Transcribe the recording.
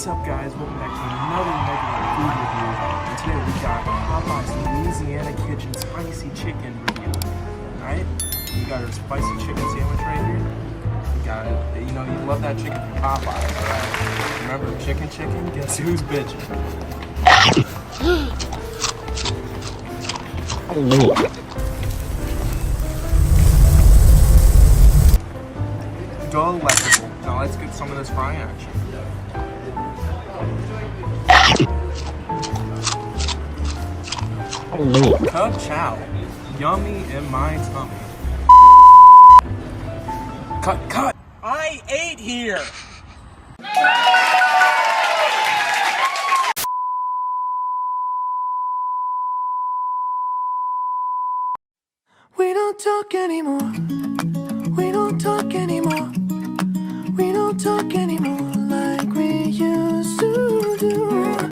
What's up, guys? Welcome back to another regular food review. And today we got Popeyes Louisiana Kitchen Spicy Chicken review. Alright? We got our spicy chicken sandwich right here. We got it. You know, you love that chicken from Popeyes, alright? Remember, chicken, guess who's bitching? Delectable. Now let's get some of this fry action. Ka-chow. Yummy in my tummy. Cut. I ate here. We don't talk anymore. We don't talk anymore. We don't talk anymore.